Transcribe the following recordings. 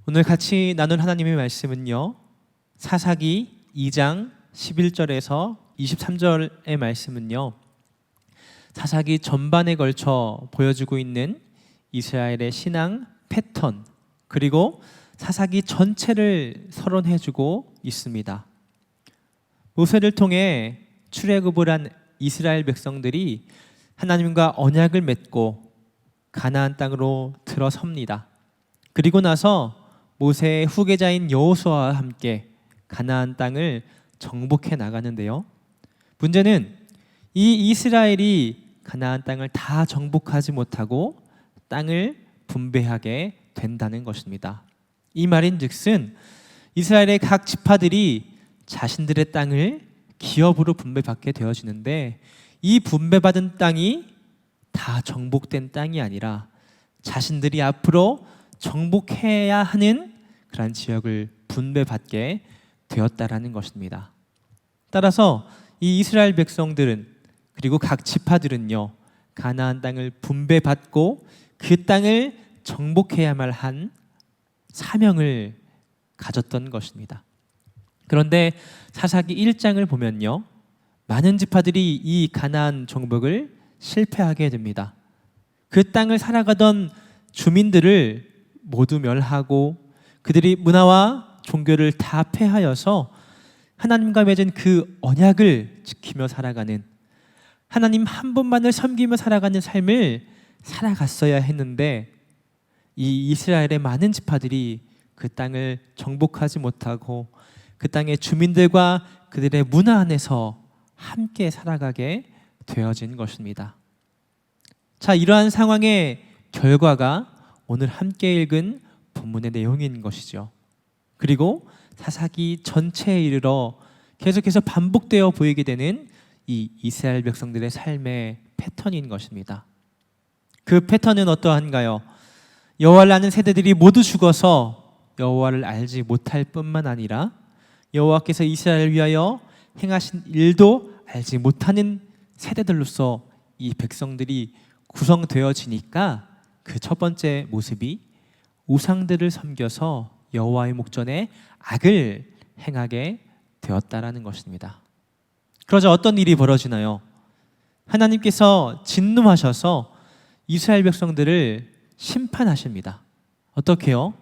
오늘 같이 나눌 하나님의 말씀은요, 사사기 2장 11절에서 23절의 말씀은요, 사사기 전반에 걸쳐 보여주고 있는 이스라엘의 신앙 패턴, 그리고 사사기 전체를 서론해주고 있습니다. 모세를 통해 출애굽을 한 이스라엘 백성들이 하나님과 언약을 맺고 가나안 땅으로 들어섭니다. 그리고 나서 모세의 후계자인 여호수아와 함께 가나안 땅을 정복해 나가는데요, 문제는 이 이스라엘이 가나안 땅을 다 정복하지 못하고 땅을 분배하게 된다는 것입니다. 이 말인즉슨 이스라엘의 각 지파들이 자신들의 땅을 기업으로 분배받게 되어지는데, 이 분배받은 땅이 다 정복된 땅이 아니라 자신들이 앞으로 정복해야 하는 그런 지역을 분배받게 되었다라는 것입니다. 따라서 이 이스라엘 백성들은, 그리고 각 지파들은요, 가나안 땅을 분배받고 그 땅을 정복해야만 한 사명을 가졌던 것입니다. 그런데 사사기 1장을 보면요, 많은 지파들이 이 가나안 정복을 실패하게 됩니다. 그 땅을 살아가던 주민들을 모두 멸하고 그들이 문화와 종교를 다 폐하여서 하나님과 맺은 그 언약을 지키며 살아가는, 하나님 한 분만을 섬기며 살아가는 삶을 살아갔어야 했는데, 이 이스라엘의 많은 지파들이 그 땅을 정복하지 못하고 그 땅의 주민들과 그들의 문화 안에서 함께 살아가게 되어진 것입니다. 자, 이러한 상황의 결과가 오늘 함께 읽은 본문의 내용인 것이죠. 그리고 사사기 전체에 이르러 계속해서 반복되어 보이게 되는 이 이스라엘 백성들의 삶의 패턴인 것입니다. 그 패턴은 어떠한가요? 여호와를 아는 세대들이 모두 죽어서 여호와를 알지 못할 뿐만 아니라 여호와께서 이스라엘을 위하여 행하신 일도 알지 못하는 세대들로서 이 백성들이 구성되어지니까 그 첫 번째 모습이 우상들을 섬겨서 여호와의 목전에 악을 행하게 되었다라는 것입니다. 그러자 어떤 일이 벌어지나요? 하나님께서 진노하셔서 이스라엘 백성들을 심판하십니다. 어떻게요?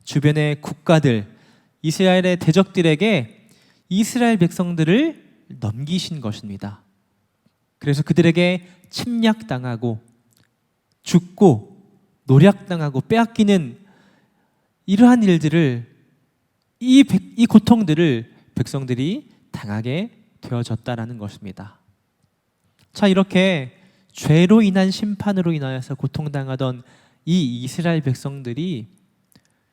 주변의 국가들, 이스라엘의 대적들에게 이스라엘 백성들을 넘기신 것입니다. 그래서 그들에게 침략당하고 죽고 노략당하고 빼앗기는 이러한 일들을, 이 고통들을 백성들이 당하게 되어졌다라는 것입니다. 자, 이렇게 죄로 인한 심판으로 인하여서 고통당하던 이 이스라엘 백성들이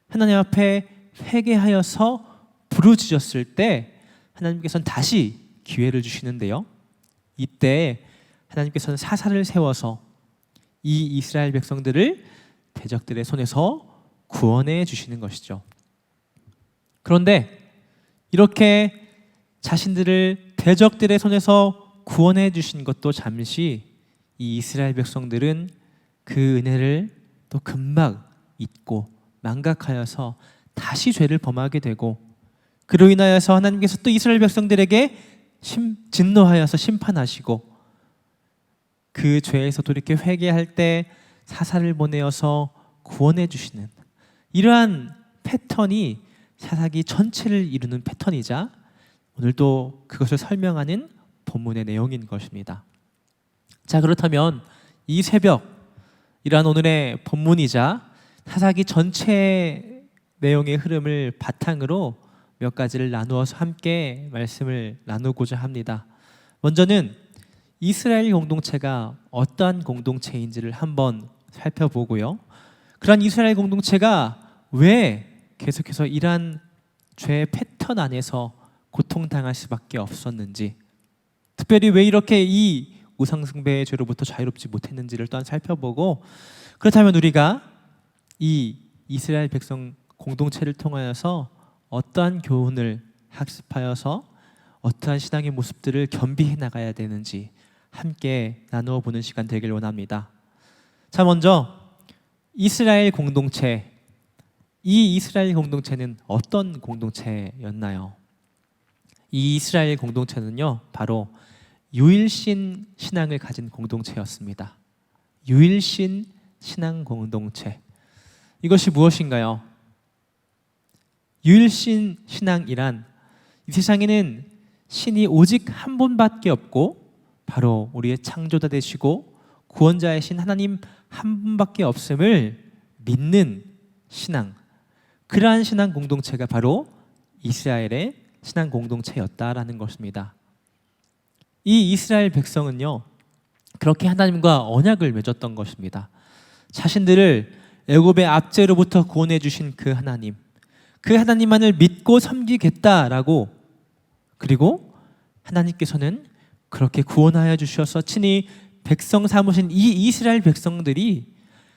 하나님 앞에 회개하여서 부르짖었을 때 하나님께서는 다시 기회를 주시는데요, 이때 하나님께서는 사사를 세워서 이 이스라엘 백성들을 대적들의 손에서 구원해 주시는 것이죠. 그런데 이렇게 자신들을 대적들의 손에서 구원해 주신 것도 잠시, 이 이스라엘 백성들은 그 은혜를 또 금방 잊고 망각하여서 다시 죄를 범하게 되고, 그로 인하여서 하나님께서 또 이스라엘 백성들에게 진노하여서 심판하시고, 그 죄에서 돌이켜 회개할 때 사사를 보내어서 구원해 주시는 이러한 패턴이 사사기 전체를 이루는 패턴이자 오늘도 그것을 설명하는 본문의 내용인 것입니다. 자, 그렇다면 이 새벽, 이러한 오늘의 본문이자 사사기 전체의 내용의 흐름을 바탕으로 몇 가지를 나누어서 함께 말씀을 나누고자 합니다. 먼저는 이스라엘 공동체가 어떠한 공동체인지를 한번 살펴보고요, 그런 이스라엘 공동체가 왜 계속해서 이러한 죄의 패턴 안에서 고통당할 수밖에 없었는지, 특별히 왜 이렇게 이 우상숭배의 죄로부터 자유롭지 못했는지를 또한 살펴보고, 그렇다면 우리가 이 이스라엘 백성 공동체를 통하여서 어떠한 교훈을 학습하여서 어떠한 신앙의 모습들을 겸비해 나가야 되는지 함께 나누어 보는 시간 되길 원합니다. 자, 먼저 이스라엘 공동체, 이 이스라엘 공동체는 어떤 공동체였나요? 이 이스라엘 공동체는요, 바로 유일신 신앙을 가진 공동체였습니다. 유일신 신앙 공동체. 이것이 무엇인가요? 유일신 신앙이란 이 세상에는 신이 오직 한 분밖에 없고 바로 우리의 창조자 되시고 구원자이신 하나님 한 분밖에 없음을 믿는 신앙, 그러한 신앙 공동체가 바로 이스라엘의 신앙 공동체였다라는 것입니다. 이 이스라엘 백성은요, 그렇게 하나님과 언약을 맺었던 것입니다. 자신들을 애굽의 압제로부터 구원해 주신 그 하나님만을 믿고 섬기겠다라고, 그리고 하나님께서는 그렇게 구원하여 주셔서 친히 백성 삼으신 이 이스라엘 백성들이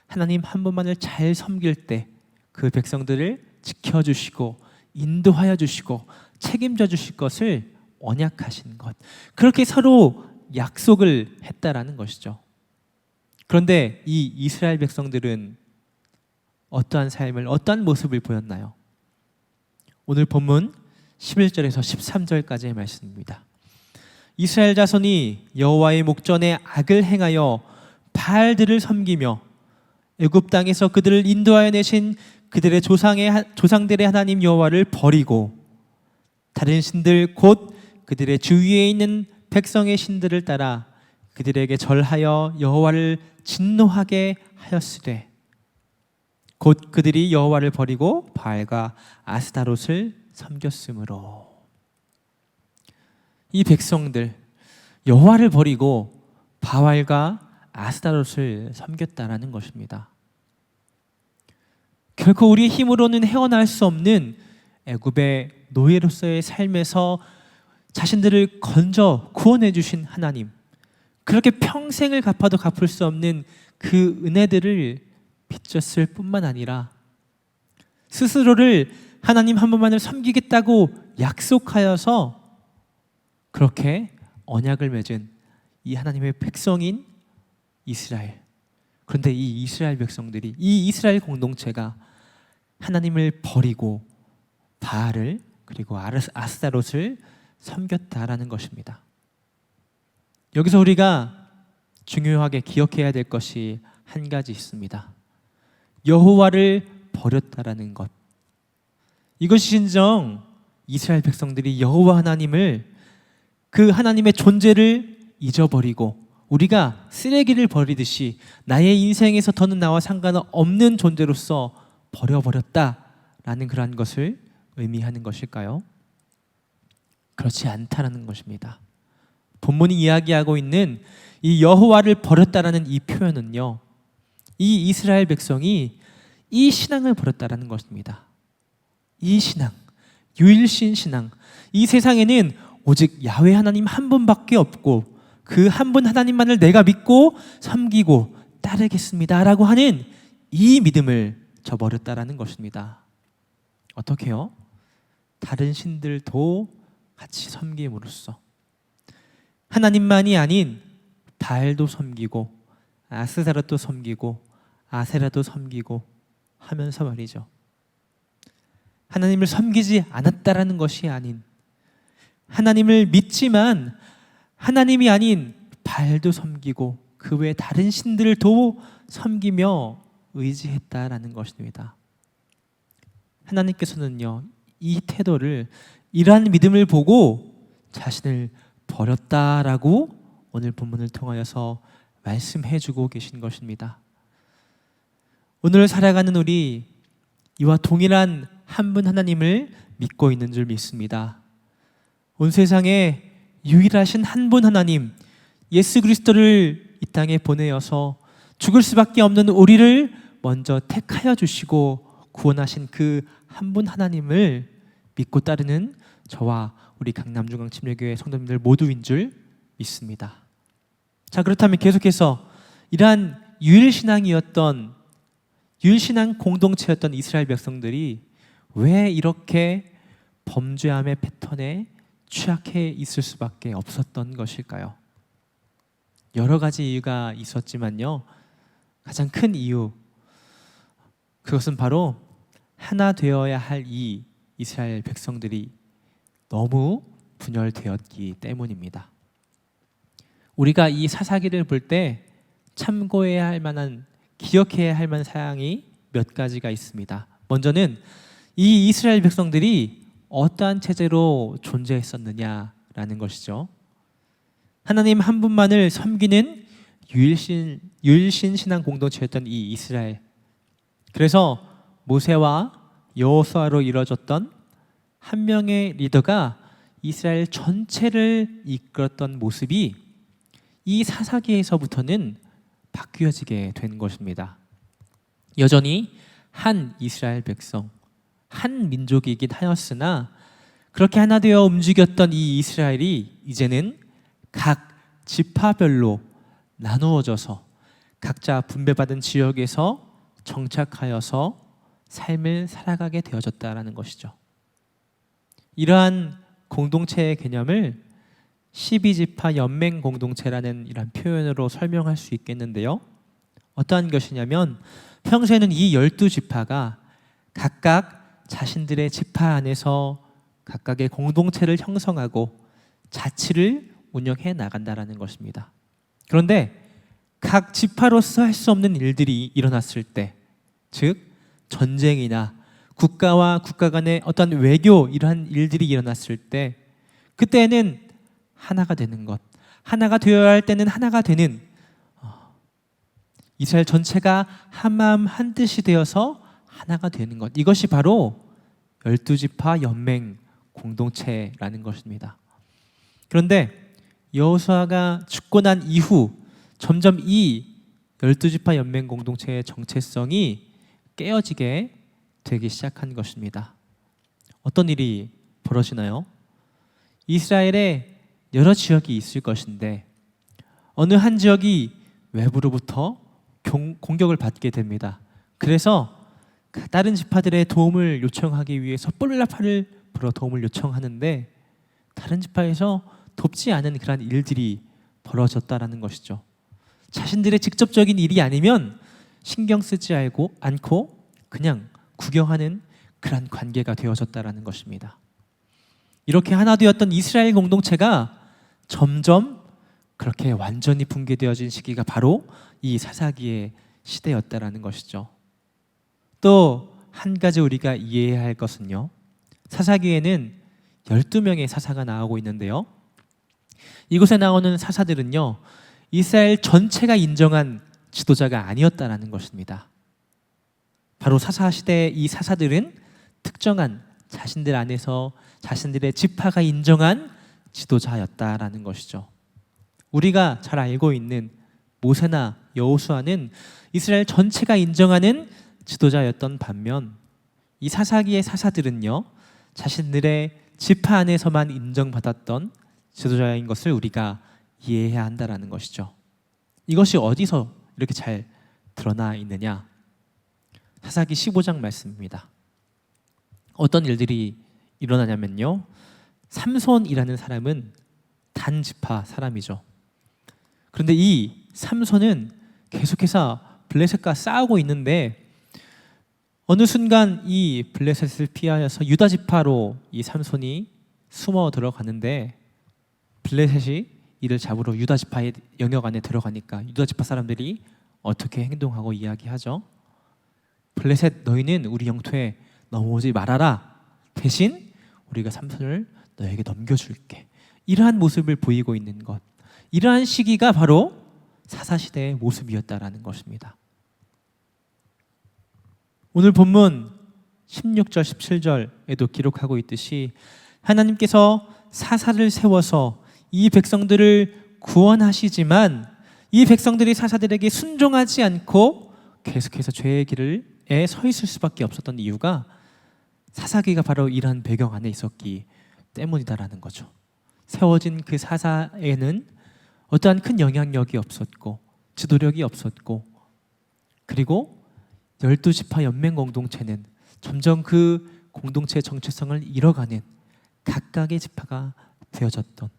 하나님 한 분만을 잘 섬길 때 그 백성들을 지켜주시고 인도하여 주시고 책임져 주실 것을 언약하신 것, 그렇게 서로 약속을 했다라는 것이죠. 그런데 이 이스라엘 백성들은 어떠한 삶을, 어떠한 모습을 보였나요? 오늘 본문 11절에서 13절까지의 말씀입니다. 이스라엘 자손이 여호와의 목전에 악을 행하여 바알들을 섬기며 애굽 땅에서 그들을 인도하여 내신 그들의 조상들의 하나님 여호와를 버리고 다른 신들 곧 그들의 주위에 있는 백성의 신들을 따라 그들에게 절하여 여호와를 진노하게 하였으되 곧 그들이 여호와를 버리고 바알과 아스타롯을 섬겼으므로. 이 백성들 여호와를 버리고 바알과 아스타롯을 섬겼다라는 것입니다. 결코 우리의 힘으로는 헤어날 수 없는 애굽의 노예로서의 삶에서 자신들을 건져 구원해 주신 하나님, 그렇게 평생을 갚아도 갚을 수 없는 그 은혜들을 빚졌을 뿐만 아니라 스스로를 하나님 한 분만을 섬기겠다고 약속하여서 그렇게 언약을 맺은 이 하나님의 백성인 이스라엘. 그런데 이 이스라엘 백성들이, 이 이스라엘 공동체가 하나님을 버리고 바알을 그리고 아스타롯을 섬겼다라는 것입니다. 여기서 우리가 중요하게 기억해야 될 것이 한 가지 있습니다. 여호와를 버렸다라는 것. 이것이 진정 이스라엘 백성들이 여호와 하나님을, 그 하나님의 존재를 잊어버리고 우리가 쓰레기를 버리듯이 나의 인생에서 더는 나와 상관없는 존재로서 버려버렸다라는 그러한 것을 의미하는 것일까요? 그렇지 않다라는 것입니다. 본문이 이야기하고 있는 이 여호와를 버렸다라는 이 표현은요, 이 이스라엘 백성이 이 신앙을 버렸다라는 것입니다. 이 신앙, 유일신 신앙. 이 세상에는 오직 야훼 하나님 한 분밖에 없고 그 한 분 하나님만을 내가 믿고 섬기고 따르겠습니다라고 하는 이 믿음을 저버렸다라는 것입니다. 어떻게요? 다른 신들도 같이 섬김으로써 하나님만이 아닌 바알도 섬기고 아스타롯도 섬기고 아세라도 섬기고 하면서 말이죠. 하나님을 섬기지 않았다라는 것이 아닌, 하나님을 믿지만 하나님이 아닌 바알도 섬기고 그 외 다른 신들도 섬기며 의지했다라는 것입니다. 하나님께서는요, 이 태도를, 이러한 믿음을 보고 자신을 버렸다라고 오늘 본문을 통하여서 말씀해 주고 계신 것입니다. 오늘 살아가는 우리, 이와 동일한 한 분 하나님을 믿고 있는 줄 믿습니다. 온 세상에 유일하신 한 분 하나님, 예수 그리스도를 이 땅에 보내어서 죽을 수밖에 없는 우리를 먼저 택하여 주시고 구원하신 그 한 분 하나님을 믿고 따르는 저와 우리 강남중앙침례교회 성도님들 모두인 줄 믿습니다. 자, 그렇다면 계속해서 이러한 유일신앙 공동체였던 이스라엘 백성들이 왜 이렇게 범죄함의 패턴에 취약해 있을 수밖에 없었던 것일까요? 여러 가지 이유가 있었지만요, 가장 큰 이유, 그것은 바로 하나 되어야 할 이 이스라엘 백성들이 너무 분열되었기 때문입니다. 우리가 이 사사기를 볼 때 참고해야 할 만한, 기억해야 할 만한 사항이 몇 가지가 있습니다. 먼저는 이 이스라엘 백성들이 어떠한 체제로 존재했었느냐라는 것이죠. 하나님 한 분만을 섬기는 유일신 신앙 공동체였던 이 이스라엘. 그래서 모세와 여호수아로 이루어졌던 한 명의 리더가 이스라엘 전체를 이끌었던 모습이 이 사사기에서부터는 바뀌어지게 된 것입니다. 여전히 한 이스라엘 백성, 한 민족이긴 하였으나 그렇게 하나 되어 움직였던 이 이스라엘이 이제는 각 지파별로 나누어져서 각자 분배받은 지역에서 정착하여서 삶을 살아가게 되어졌다라는 것이죠. 이러한 공동체의 개념을 12지파 연맹 공동체라는 이런 표현으로 설명할 수 있겠는데요. 어떠한 것이냐면 평소에는 이 12지파가 각각 자신들의 지파 안에서 각각의 공동체를 형성하고 자치를 운영해 나간다라는 것입니다. 그런데 각 지파로서 할 수 없는 일들이 일어났을 때, 즉 전쟁이나 국가와 국가 간의 어떤 외교 이러한 일들이 일어났을 때 그때는 하나가 되는 것, 하나가 되어야 할 때는 하나가 되는 이스라엘 전체가 한마음 한뜻이 되어서 하나가 되는 것, 이것이 바로 12지파 연맹 공동체라는 것입니다. 그런데 여호수아가 죽고 난 이후 점점 이 12지파 연맹 공동체의 정체성이 깨어지게 되기 시작한 것입니다. 어떤 일이 벌어지나요? 이스라엘에 여러 지역이 있을 것인데 어느 한 지역이 외부로부터 공격을 받게 됩니다. 그래서 다른 지파들의 도움을 요청하기 위해서 뿔라파를 불어 도움을 요청하는데 다른 지파에서 돕지 않은 그런 일들이 벌어졌다라는 것이죠. 자신들의 직접적인 일이 아니면 신경 쓰지 않고 그냥 구경하는 그런 관계가 되어졌다라는 것입니다. 이렇게 하나 되었던 이스라엘 공동체가 점점 그렇게 완전히 붕괴되어진 시기가 바로 이 사사기의 시대였다라는 것이죠. 또 한 가지 우리가 이해해야 할 것은요, 사사기에는 12명의 사사가 나오고 있는데요, 이곳에 나오는 사사들은요 이스라엘 전체가 인정한 지도자가 아니었다라는 것입니다. 바로 사사시대의 이 사사들은 특정한 자신들 안에서 자신들의 지파가 인정한 지도자였다라는 것이죠. 우리가 잘 알고 있는 모세나 여호수아는 이스라엘 전체가 인정하는 지도자였던 반면 이 사사기의 사사들은요 자신들의 지파 안에서만 인정받았던 지도자인 것을 우리가 이해해야 한다라는 것이죠. 이것이 어디서 이렇게 잘 드러나 있느냐? 사사기 15장 말씀입니다. 어떤 일들이 일어나냐면요, 삼손이라는 사람은 단 지파 사람이죠. 그런데 이 삼손은 계속해서 블레셋과 싸우고 있는데 어느 순간 이 블레셋을 피하여서 유다 지파로 이 삼손이 숨어 들어가는데 블레셋이 이를 잡으러 유다 지파의 영역 안에 들어가니까 유다 지파 사람들이 어떻게 행동하고 이야기하죠? 블레셋, 너희는 우리 영토에 넘어오지 말아라. 대신 우리가 삼손을 너에게 넘겨줄게. 이러한 모습을 보이고 있는 것, 이러한 시기가 바로 사사시대의 모습이었다라는 것입니다. 오늘 본문 16절 17절에도 기록하고 있듯이 하나님께서 사사를 세워서 이 백성들을 구원하시지만 이 백성들이 사사들에게 순종하지 않고 계속해서 죄의 길에 서 있을 수밖에 없었던 이유가 사사기가 바로 이러한 배경 안에 있었기 때문이다라는 거죠. 세워진 그 사사에는 어떠한 큰 영향력이 없었고 지도력이 없었고, 그리고 12지파 연맹 공동체는 점점 그 공동체의 정체성을 잃어가는 각각의 지파가 되어졌던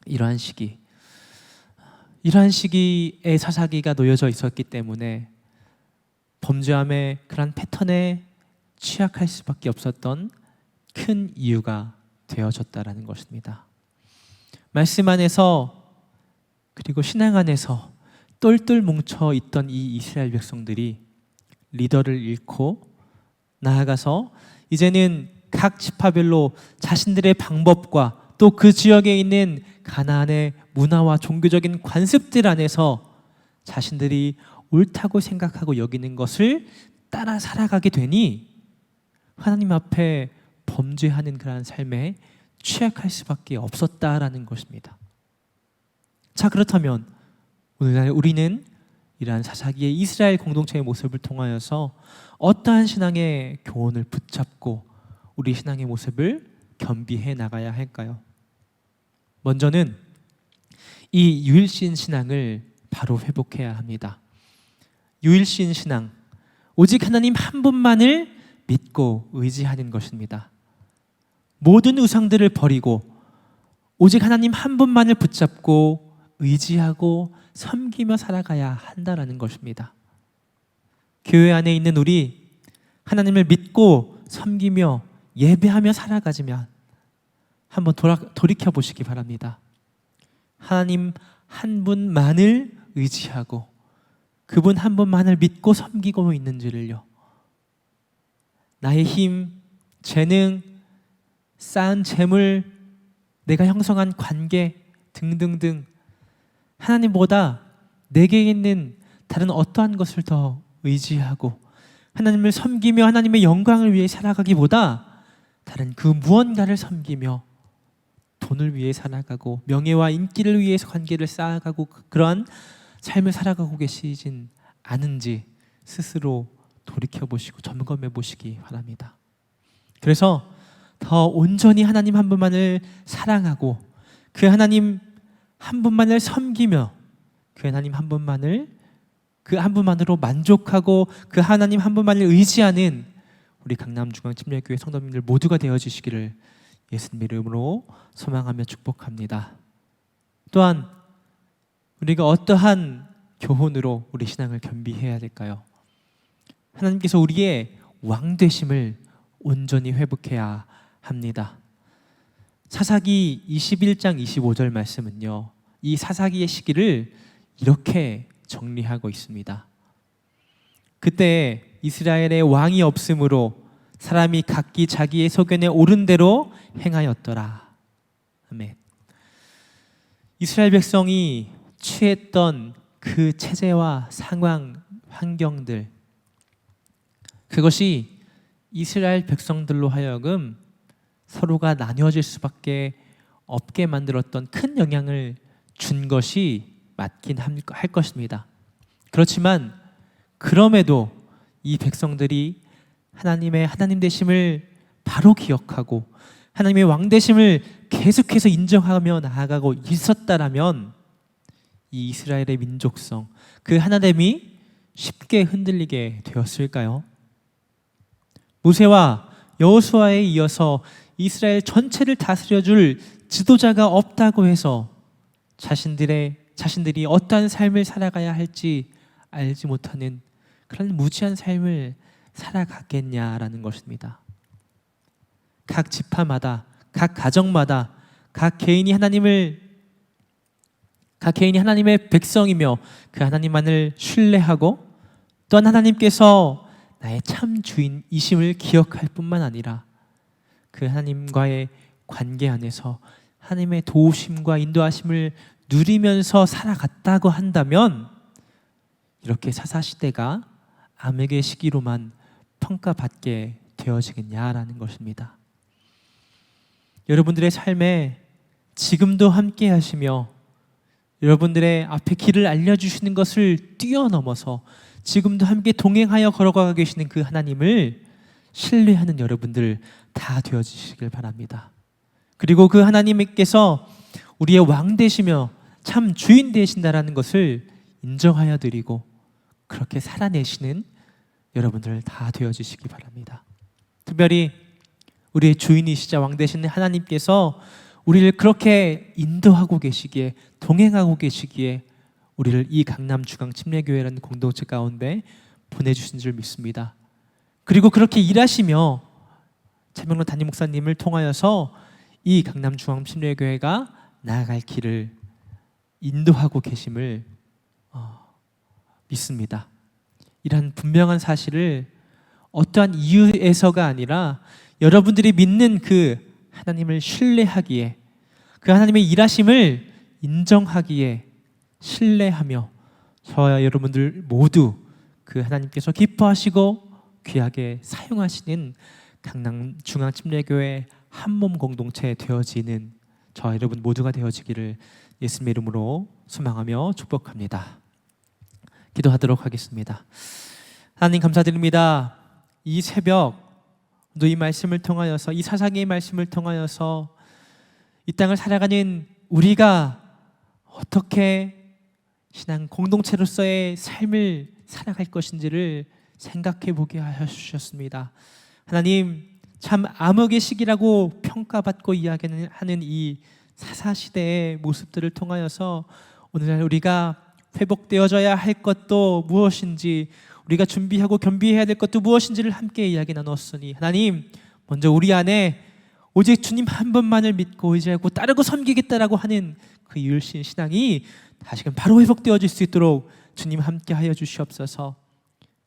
이러한 시기에 사사기가 놓여져 있었기 때문에 범죄함의 그런 패턴에 취약할 수밖에 없었던 큰 이유가 되어졌다라는 것입니다. 말씀 안에서 그리고 신앙 안에서 똘똘 뭉쳐 있던 이 이스라엘 백성들이 리더를 잃고 나아가서 이제는 각 지파별로 자신들의 방법과 또 그 지역에 있는 가나안의 문화와 종교적인 관습들 안에서 자신들이 옳다고 생각하고 여기는 것을 따라 살아가게 되니 하나님 앞에 범죄하는 그러한 삶에 취약할 수밖에 없었다라는 것입니다. 자, 그렇다면 오늘날 우리는 이러한 사사기의 이스라엘 공동체의 모습을 통하여서 어떠한 신앙의 교훈을 붙잡고 우리 신앙의 모습을 겸비해 나가야 할까요? 먼저는 이 유일신 신앙을 바로 회복해야 합니다. 유일신 신앙, 오직 하나님 한 분만을 믿고 의지하는 것입니다. 모든 우상들을 버리고 오직 하나님 한 분만을 붙잡고 의지하고 섬기며 살아가야 한다라는 것입니다. 교회 안에 있는 우리 하나님을 믿고 섬기며 예배하며 살아가지만 한번 돌이켜 보시기 바랍니다. 하나님 한 분만을 의지하고 그분 한 분만을 믿고 섬기고 있는지를요. 나의 힘, 재능, 쌓은 재물, 내가 형성한 관계 등등등 하나님보다 내게 있는 다른 어떠한 것을 더 의지하고 하나님을 섬기며 하나님의 영광을 위해 살아가기보다 다른 그 무언가를 섬기며 돈을 위해 살아가고 명예와 인기를 위해서 관계를 쌓아가고 그러한 삶을 살아가고 계시진 않은지 스스로 돌이켜보시고 점검해 보시기 바랍니다. 그래서 더 온전히 하나님 한 분만을 사랑하고 그 하나님 한 분만을 섬기며 그 하나님 한 분만을 그 한 분만으로 만족하고 그 하나님 한 분만을 의지하는 우리 강남중앙침례교회 성도님들 모두가 되어주시기를 예수님 이름으로 소망하며 축복합니다. 또한 우리가 어떠한 교훈으로 우리 신앙을 겸비해야 될까요? 하나님께서 우리의 왕되심을 온전히 회복해야 합니다. 사사기 21장 25절 말씀은요, 이 사사기의 시기를 이렇게 정리하고 있습니다. 그때 이스라엘의 왕이 없으므로 사람이 각기 자기의 소견에 옳은 대로 행하였더라. 아멘. 이스라엘 백성이 취했던 그 체제와 상황, 환경들, 그것이 이스라엘 백성들로 하여금 서로가 나뉘어질 수밖에 없게 만들었던 큰 영향을 준 것이 맞긴 할 것입니다. 그렇지만 그럼에도 이 백성들이 하나님의 하나님 되심을 바로 기억하고 하나님의 왕 되심을 계속해서 인정하며 나아가고 있었다라면 이 이스라엘의 민족성, 그 하나됨이 쉽게 흔들리게 되었을까요? 모세와 여호수아에 이어서 이스라엘 전체를 다스려줄 지도자가 없다고 해서 자신들이 어떠한 삶을 살아가야 할지 알지 못하는 그런 무지한 삶을 살아갔겠냐라는 것입니다. 각 지파마다, 각 가정마다, 각 개인이 하나님의 백성이며 그 하나님만을 신뢰하고 또한 하나님께서 나의 참 주인이심을 기억할 뿐만 아니라 그 하나님과의 관계 안에서 하나님의 도우심과 인도하심을 누리면서 살아갔다고 한다면 이렇게 사사시대가 암흑의 시기로만 평가받게 되어지겠냐라는 것입니다. 여러분들의 삶에 지금도 함께 하시며 여러분들의 앞에 길을 알려주시는 것을 뛰어넘어서 지금도 함께 동행하여 걸어가 계시는 그 하나님을 신뢰하는 여러분들 다 되어주시길 바랍니다. 그리고 그 하나님께서 우리의 왕 되시며 참 주인 되신다라는 것을 인정하여 드리고 그렇게 살아내시는 여러분들 다 되어주시기 바랍니다. 특별히 우리의 주인이시자 왕 되시는 하나님께서 우리를 그렇게 인도하고 계시기에 동행하고 계시기에 우리를 이 강남중앙침례교회라는 공동체 가운데 보내주신 줄 믿습니다. 그리고 그렇게 일하시며 차명로 담임 목사님을 통하여서 이 강남중앙침례교회가 나아갈 길을 인도하고 계심을 믿습니다. 이러한 분명한 사실을 어떠한 이유에서가 아니라 여러분들이 믿는 그 하나님을 신뢰하기에, 그 하나님의 일하심을 인정하기에 신뢰하며 저와 여러분들 모두 그 하나님께서 기뻐하시고 귀하게 사용하시는 강남중앙침례교회 한몸 공동체 되어지는 저와 여러분 모두가 되어지기를 예수님의 이름으로 소망하며 축복합니다. 기도하도록 하겠습니다. 하나님 감사드립니다. 이 새벽 또 이 말씀을 통하여서, 이 사사기의 말씀을 통하여서 이 땅을 살아가는 우리가 어떻게 신앙 공동체로서의 삶을 살아갈 것인지를 생각해 보게 하여 주셨습니다. 하나님, 참 암흑의 시기라고 평가받고 이야기하는 이 사사시대의 모습들을 통하여서 오늘날 우리가 회복되어져야 할 것도 무엇인지, 우리가 준비하고 겸비해야 될 것도 무엇인지를 함께 이야기 나눴으니, 하나님 먼저 우리 안에 오직 주님 한 분만을 믿고 의지하고 따르고 섬기겠다라고 하는 그 유일신 신앙이 다시금 바로 회복되어질 수 있도록 주님 함께 하여 주시옵소서.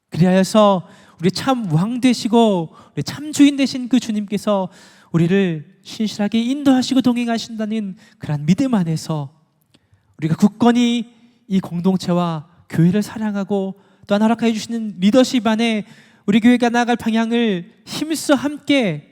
그리하여서 우리 참 왕 되시고 우리 참 주인 되신 그 주님께서 우리를 신실하게 인도하시고 동행하신다는 그런 믿음 안에서 우리가 굳건히 이 공동체와 교회를 사랑하고 또한 허락하여 주시는 리더십 안에 우리 교회가 나아갈 방향을 힘써 함께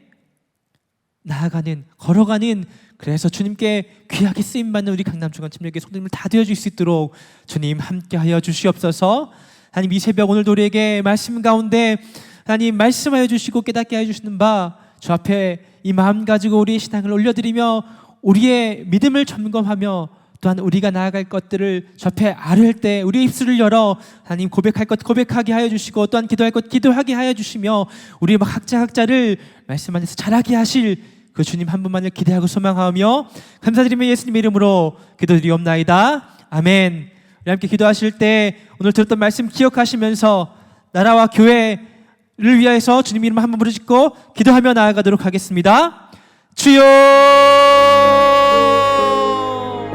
나아가는, 걸어가는, 그래서 주님께 귀하게 쓰임받는 우리 강남중앙침례교회 성도님들 다 되어줄 수 있도록 주님 함께하여 주시옵소서. 하나님, 이 새벽 오늘도 우리에게 말씀 가운데 하나님 말씀하여 주시고 깨닫게 하여 주시는 바 주 앞에 이 마음 가지고 우리의 신앙을 올려드리며 우리의 믿음을 점검하며 또한 우리가 나아갈 것들을 주 앞에 아뢰을 때 우리의 입술을 열어 하나님 고백할 것 고백하게 하여 주시고 또한 기도할 것 기도하게 하여 주시며 우리 각자를 말씀 안에서 잘하게 하실 그 주님 한 분만을 기대하고 소망하며 감사드리며 예수님의 이름으로 기도드리옵나이다. 아멘. 우리 함께 기도하실 때 오늘 들었던 말씀 기억하시면서 나라와 교회를 위하여서 주님 이름 한번 부르짖고 기도하며 나아가도록 하겠습니다. 주여